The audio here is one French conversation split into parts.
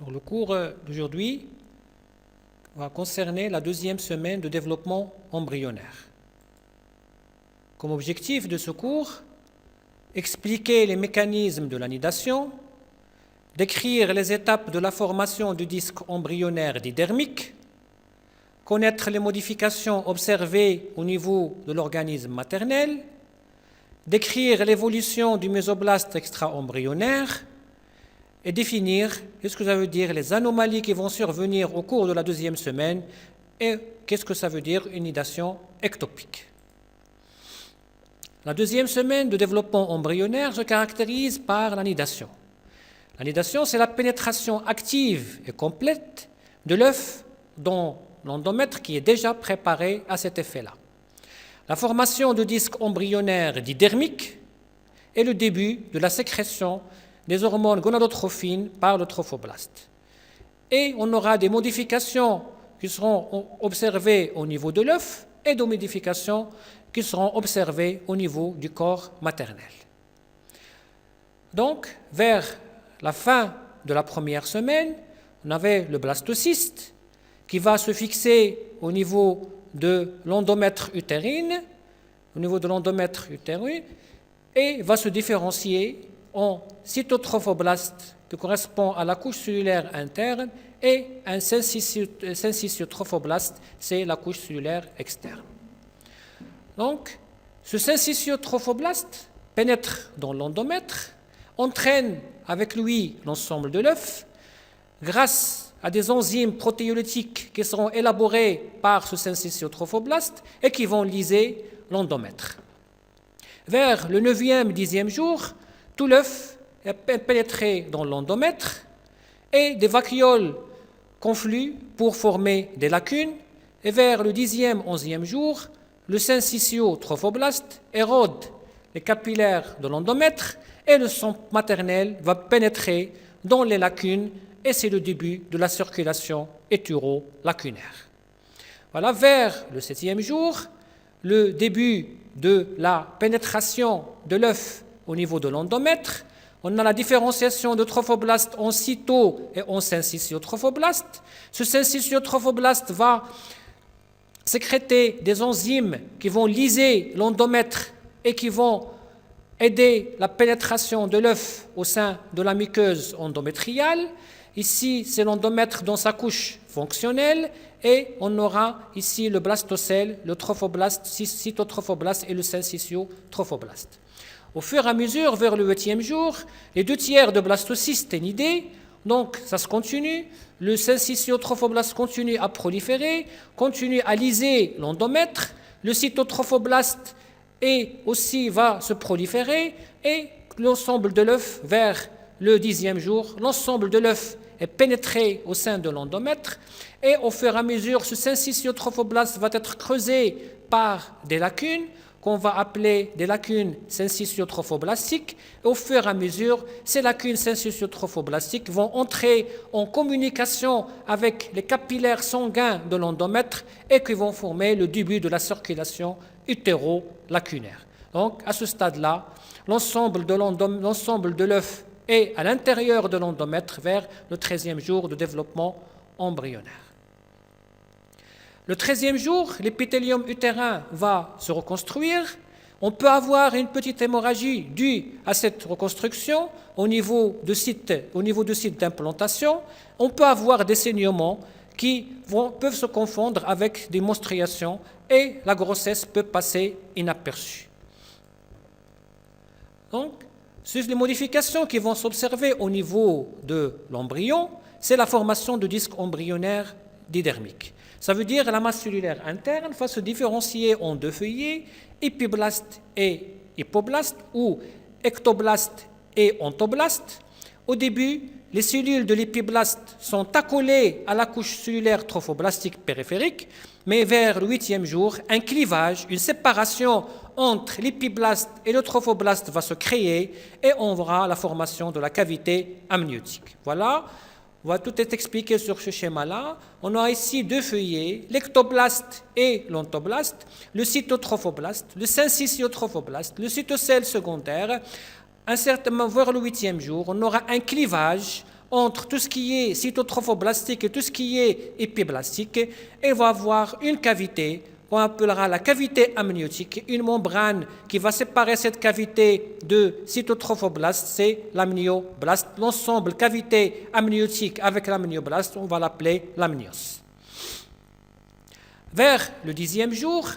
Alors, le cours d'aujourd'hui va concerner la deuxième semaine de développement embryonnaire. Comme objectif de ce cours, expliquer les mécanismes de la nidation, décrire les étapes de la formation du disque embryonnaire didermique, connaître les modifications observées au niveau de l'organisme maternel, décrire l'évolution du mésoblaste extra-embryonnaire et définir qu'est-ce que ça veut dire les anomalies qui vont survenir au cours de la deuxième semaine et qu'est-ce que ça veut dire une nidation ectopique. La deuxième semaine de développement embryonnaire se caractérise par la nidation. La nidation, c'est la pénétration active et complète de l'œuf dans l'endomètre qui est déjà préparé à cet effet-là. La formation de disques embryonnaires didermiques est le début de la sécrétion des hormones gonadotrophines par le trophoblaste. Et on aura des modifications qui seront observées au niveau de l'œuf et des modifications qui seront observées au niveau du corps maternel. Donc, vers la fin de la première semaine, on avait le blastocyste qui va se fixer au niveau de l'endomètre utérine, et va se différencier en cytotrophoblast qui correspond à la couche cellulaire interne et un syncytiotrophoblast, c'est la couche cellulaire externe. Donc, ce syncytiotrophoblast pénètre dans l'endomètre, entraîne avec lui l'ensemble de l'œuf, grâce à des enzymes protéolytiques qui seront élaborées par ce syncytiotrophoblast et qui vont lyser l'endomètre. Vers le 9e, 10e jour, tout l'œuf est pénétré dans l'endomètre et des vacuoles confluent pour former des lacunes. Et vers le 10e, 11e jour, le syncytiotrophoblast érode les capillaires de l'endomètre et le sang maternel va pénétrer dans les lacunes et c'est le début de la circulation hétéro-lacunaire. Voilà, vers le 7e jour, le début de la pénétration de l'œuf au niveau de l'endomètre. On a la différenciation de trophoblastes en cyto et en syncytiotrophoblast. Ce syncytiotrophoblast va sécréter des enzymes qui vont lyser l'endomètre et qui vont aider la pénétration de l'œuf au sein de la muqueuse endométriale. Ici, c'est l'endomètre dans sa couche fonctionnelle et on aura ici le blastocèle, le trophoblaste, cytotrophoblast et le syncytiotrophoblast. Au fur et à mesure, vers le 8e jour, les 2/3 de blastocystes est nidé, donc ça se continue. Le syncytiotrophoblast continue à proliférer, continue à lyser l'endomètre. Le cytotrophoblast aussi va se proliférer et l'ensemble de l'œuf, vers le 10e jour, l'ensemble de l'œuf est pénétré au sein de l'endomètre et au fur et à mesure, ce syncytiotrophoblast va être creusé par des lacunes qu'on va appeler des lacunes syncytiotrophoblastiques. Et au fur et à mesure, ces lacunes syncytiotrophoblastiques vont entrer en communication avec les capillaires sanguins de l'endomètre et qui vont former le début de la circulation utéro-lacunaire. Donc, à ce stade-là, l'ensemble de l'œuf est à l'intérieur de l'endomètre vers le 13e jour de développement embryonnaire. Le 13e jour, l'épithélium utérin va se reconstruire. On peut avoir une petite hémorragie due à cette reconstruction au niveau de site d'implantation. On peut avoir des saignements qui peuvent se confondre avec des menstruations et la grossesse peut passer inaperçue. Donc, les modifications qui vont s'observer au niveau de l'embryon, c'est la formation de disques embryonnaires didermiques. Ça veut dire que la masse cellulaire interne va se différencier en deux feuillets, épiblaste et hypoblaste, ou ectoblaste et ontoblaste. Au début, les cellules de l'épiblaste sont accolées à la couche cellulaire trophoblastique périphérique, mais vers le 8e jour, un clivage, une séparation entre l'épiblaste et le trophoblaste va se créer et on verra la formation de la cavité amniotique. Voilà, tout est expliqué sur ce schéma-là. On a ici deux feuillets, l'ectoblaste et l'ontoblaste, le cytotrophoblast, le syncytiotrophoblast, le cytocèle secondaire. Un certain moment, vers le 8e jour, on aura un clivage entre tout ce qui est cytotrophoblastique et tout ce qui est épiblastique, il va avoir une cavité qu'on appellera la cavité amniotique, une membrane qui va séparer cette cavité de cytotrophoblaste, c'est l'amnioblaste. L'ensemble cavité amniotique avec l'amnioblaste, on va l'appeler l'amnios. Vers le 10e jour,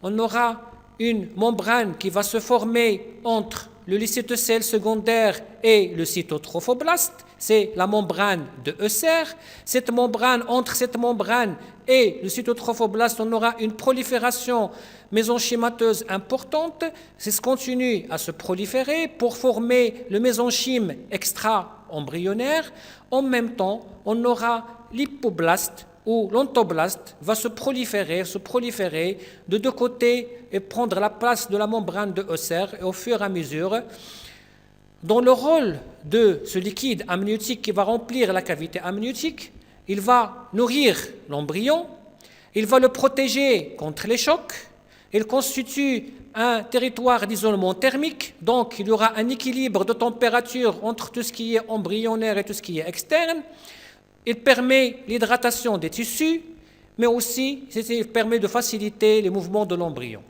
on aura une membrane qui va se former entre le lycétocèle secondaire et le cytotrophoblaste, c'est la membrane de Husser. Cette membrane, entre cette membrane et le cytotrophoblaste, on aura une prolifération mésenchymateuse importante. Ça continue à se proliférer pour former le mésenchyme extra-embryonnaire. En même temps, on aura l'hypoblaste où l'ontoblaste va se proliférer de deux côtés et prendre la place de la membrane de Husser, et au fur et à mesure, dans le rôle de ce liquide amniotique qui va remplir la cavité amniotique, il va nourrir l'embryon, il va le protéger contre les chocs, il constitue un territoire d'isolement thermique, donc il y aura un équilibre de température entre tout ce qui est embryonnaire et tout ce qui est externe. Il permet l'hydratation des tissus, mais aussi il permet de faciliter les mouvements de l'embryon.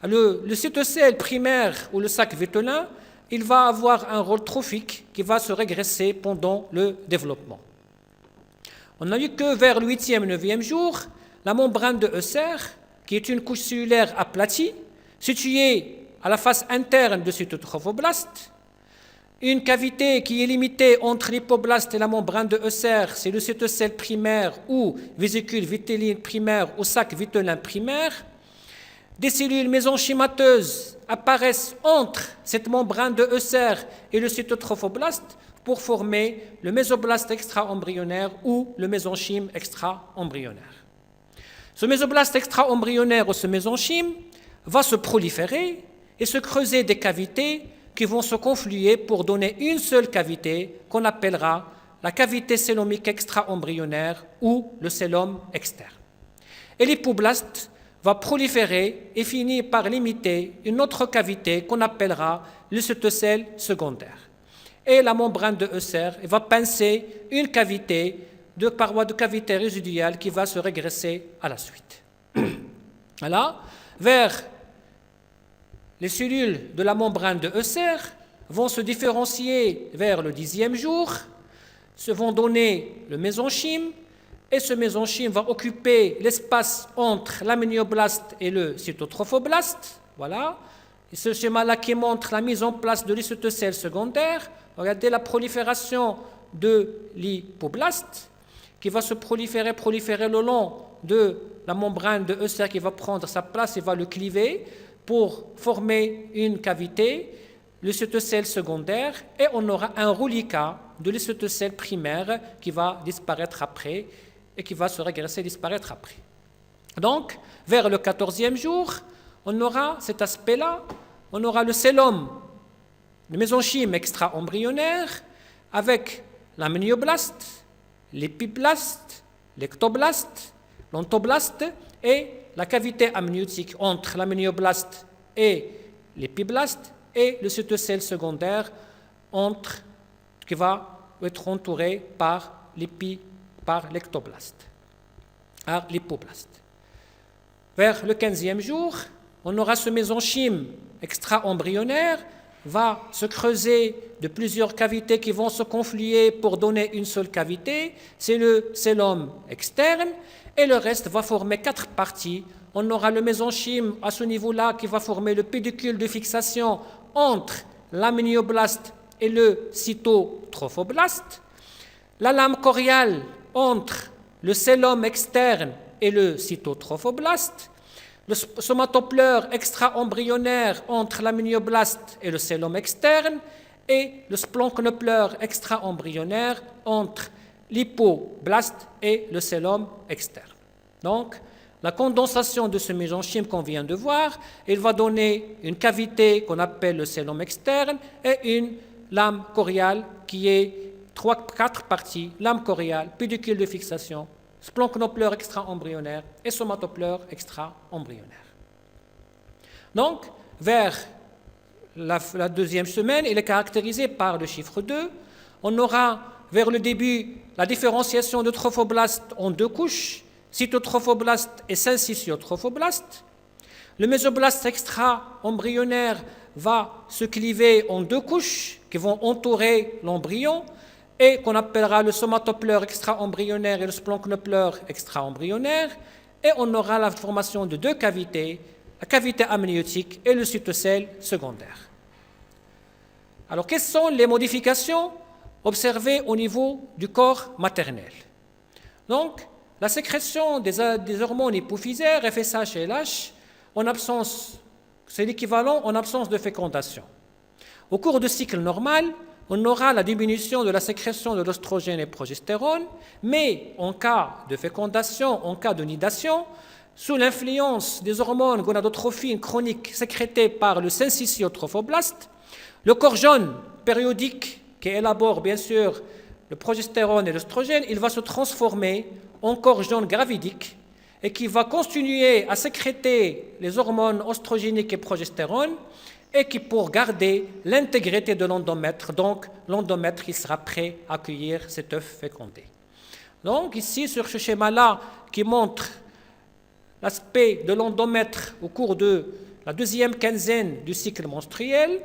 Le cytocèle primaire ou le sac vitellin, il va avoir un rôle trophique qui va se régresser pendant le développement. On a vu que vers le 8e, 9e jour, la membrane de Husser, qui est une couche cellulaire aplatie, située à la face interne du cytotrophoblaste, une cavité qui est limitée entre l'hypoblaste et la membrane de Husser, c'est le cytocèle primaire ou vésicule vitelline primaire ou sac vitellin primaire. Des cellules mésenchymateuses apparaissent entre cette membrane de Husser et le cytotrophoblaste pour former le mésoblaste extra-embryonnaire ou le mésenchyme extra-embryonnaire. Ce mésoblaste extra-embryonnaire ou ce mésenchyme va se proliférer et se creuser des cavités qui vont se confluer pour donner une seule cavité qu'on appellera la cavité célomique extra-embryonnaire ou le célome externe. Et l'hypoblaste va proliférer et finir par limiter une autre cavité qu'on appellera le cytocèle secondaire. Et la membrane de Husser va pincer une cavité de paroi de cavité résiduelle qui va se régresser à la suite. Voilà, vers les cellules de la membrane de Husser vont se différencier vers le 10e jour, se vont donner le mésenchyme, et ce mésenchyme va occuper l'espace entre l'amnioblaste et le cytotrophoblaste. Voilà. Et ce schéma-là qui montre la mise en place de l'cytocèle secondaire. Regardez la prolifération de l'hypoblaste qui va se proliférer le long de la membrane de Husser qui va prendre sa place et va le cliver pour former une cavité, le cytocèle secondaire, et on aura un reliquat de l'cytocèle primaire qui va disparaître après et qui va se régresser et disparaître après. Donc, vers le 14e jour, on aura cet aspect-là, on aura le célome, le mésenchyme extra-embryonnaire, avec l'amnioblaste, l'épiblaste, l'ectoblaste, l'ontoblaste et la cavité amniotique entre l'amnioblaste et l'épiblaste et le cytocèle secondaire qui va être entouré par l'ectoblaste, l'hypoblaste. Vers le 15e jour, on aura ce mésenchyme extra-embryonnaire va se creuser de plusieurs cavités qui vont se confluer pour donner une seule cavité, c'est le célome externe, et le reste va former 4 parties. On aura le mésenchyme à ce niveau-là qui va former le pédicule de fixation entre l'amnioblaste et le cytotrophoblaste, la lame choriale entre le célome externe et le cytotrophoblaste, le somatopleure extra-embryonnaire entre l'amnioblaste et le célome externe, et le splanchnopleure extra-embryonnaire entre l'hypoblaste et le célome externe. Donc, la condensation de ce mésenchyme qu'on vient de voir, il va donner une cavité qu'on appelle le célome externe et une lame choriale qui est 4 parties, lame choriale, pédicule de fixation, splanchnopleure extra-embryonnaire et somatopleure extra-embryonnaire. Donc, vers la 2e semaine, il est caractérisé par le chiffre 2. On aura vers le début, la différenciation de trophoblastes en deux couches, cytotrophoblastes et syncytiotrophoblastes. Le mésoblaste extra-embryonnaire va se cliver en deux couches qui vont entourer l'embryon et qu'on appellera le somatopleure extra-embryonnaire et le splanchnopleur extra-embryonnaire. Et on aura la formation de deux cavités, la cavité amniotique et le cytocèle secondaire. Alors, quelles sont les modifications observées au niveau du corps maternel? Donc, la sécrétion des hormones hypophysaires, FSH et LH, c'est l'équivalent en absence de fécondation. Au cours du cycle normal, on aura la diminution de la sécrétion de l'oestrogène et progestérone, mais en cas de fécondation, en cas de nidation, sous l'influence des hormones gonadotrophines chroniques sécrétées par le syncytiotrophoblaste, le corps jaune périodique qui élabore bien sûr le progestérone et l'oestrogène, il va se transformer en corps jaune gravidique et qui va continuer à sécréter les hormones oestrogéniques et progestérone et qui pour garder l'intégrité de l'endomètre. Donc l'endomètre il sera prêt à accueillir cet œuf fécondé. Donc ici sur ce schéma-là qui montre l'aspect de l'endomètre au cours de la deuxième quinzaine du cycle menstruel,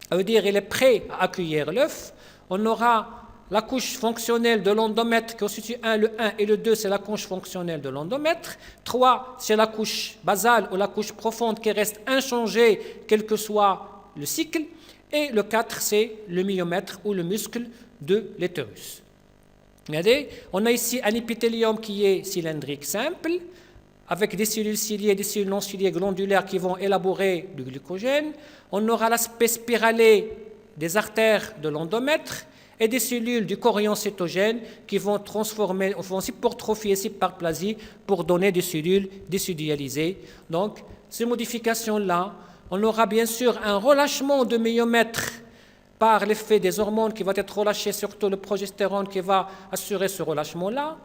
ça veut dire qu'il est prêt à accueillir l'œuf. On aura la couche fonctionnelle de l'endomètre qui constitue le 1 et le 2, c'est la couche fonctionnelle de l'endomètre. 3, c'est la couche basale ou la couche profonde qui reste inchangée quel que soit le cycle. Et le 4, c'est le myomètre ou le muscle de l'utérus. Regardez, on a ici un épithélium qui est cylindrique simple, avec des cellules ciliées et des cellules non ciliées glandulaires qui vont élaborer du glycogène. On aura l'aspect spiralé des artères de l'endomètre et des cellules du chorion cytogène qui vont s'hypertrophier, s'hyperplasie pour donner des cellules décidualisées. Donc, ces modifications-là, on aura bien sûr un relâchement de myomètre par l'effet des hormones qui vont être relâchées, surtout le progestérone qui va assurer ce relâchement-là.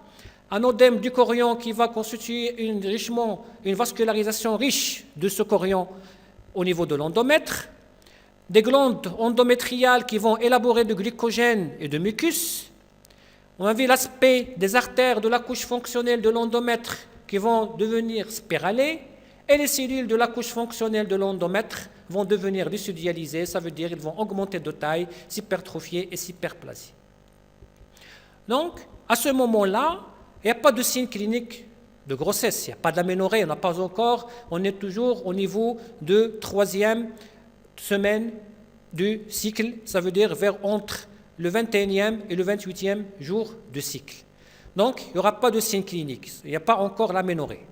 Un odème du chorion qui va constituer une vascularisation riche de ce chorion au niveau de l'endomètre. Des glandes endométriales qui vont élaborer du glycogène et de mucus. On a vu l'aspect des artères de la couche fonctionnelle de l'endomètre qui vont devenir spiralées et les cellules de la couche fonctionnelle de l'endomètre vont devenir décidualisées, ça veut dire qu'ils vont augmenter de taille, s'hypertrophier et s'hyperplasie. Donc, à ce moment-là, il n'y a pas de signe clinique de grossesse, il n'y a pas d'aménorrhée, on n'a pas encore, on est toujours au niveau de 3e semaine du cycle, ça veut dire entre le 21e et le 28e jour du cycle. Donc, il n'y aura pas de signe clinique, il n'y a pas encore l'aménorrhée.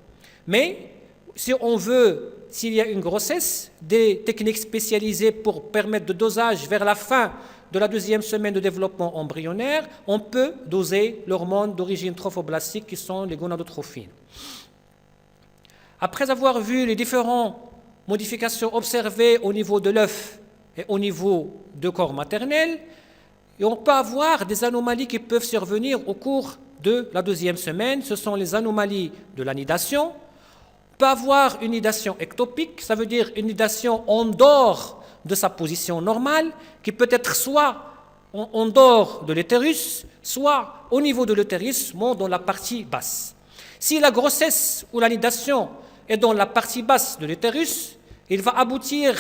Mais, si on veut, s'il y a une grossesse, des techniques spécialisées pour permettre de dosage vers la fin de la 2e semaine de développement embryonnaire, on peut doser l'hormone d'origine trophoblastique qui sont les gonadotrophines. Après avoir vu les différentes modifications observées au niveau de l'œuf et au niveau du corps maternel, et on peut avoir des anomalies qui peuvent survenir au cours de la 2e semaine. Ce sont les anomalies de la nidation. On peut avoir une nidation ectopique, ça veut dire une nidation en dehors de sa position normale, qui peut être soit en dehors de l'utérus, soit au niveau de l'utérus, mais dans la partie basse. Si la grossesse ou la nidation est dans la partie basse de l'utérus, il va aboutir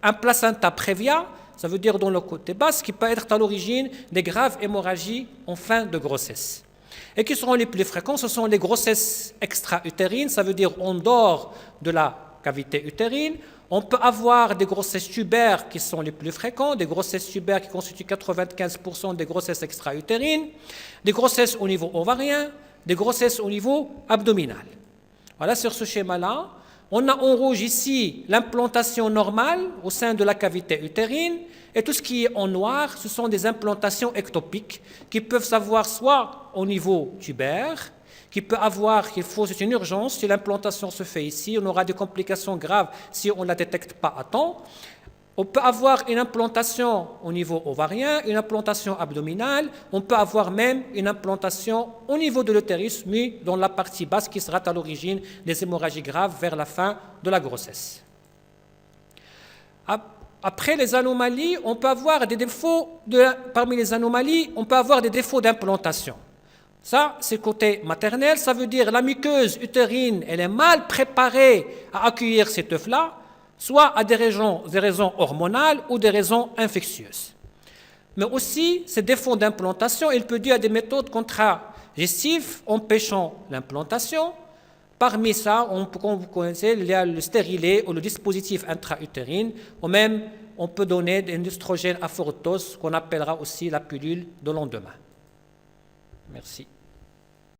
à un placenta prévia, ça veut dire dans le côté bas, qui peut être à l'origine des graves hémorragies en fin de grossesse. Et qui seront les plus fréquents, ce sont les grossesses extra-utérines, ça veut dire en dehors de la cavité utérine. On peut avoir des grossesses tubaires qui sont les plus fréquentes, des grossesses tubaires qui constituent 95% des grossesses extra-utérines, des grossesses au niveau ovarien, des grossesses au niveau abdominal. Voilà, sur ce schéma-là, on a en rouge ici l'implantation normale au sein de la cavité utérine, et tout ce qui est en noir, ce sont des implantations ectopiques qui peuvent s'avoir soit au niveau tubaire, c'est une urgence, si l'implantation se fait ici, on aura des complications graves si on ne la détecte pas à temps. On peut avoir une implantation au niveau ovarien, une implantation abdominale, on peut avoir même une implantation au niveau de l'utérus, mais dans la partie basse qui sera à l'origine des hémorragies graves vers la fin de la grossesse. après les anomalies, on peut avoir des défauts, parmi les anomalies, on peut avoir des défauts d'implantation. Ça, c'est côté maternel, ça veut dire la muqueuse utérine, elle est mal préparée à accueillir cet œuf-là, soit à des raisons hormonales ou des raisons infectieuses. Mais aussi, ces défauts d'implantation, il peut dû à des méthodes contragestives empêchant l'implantation. Parmi ça, comme vous connaissez, il y a le stérilet ou le dispositif intra-utérine, ou même on peut donner un oestrogène à forte dose qu'on appellera aussi la pilule de lendemain. Merci.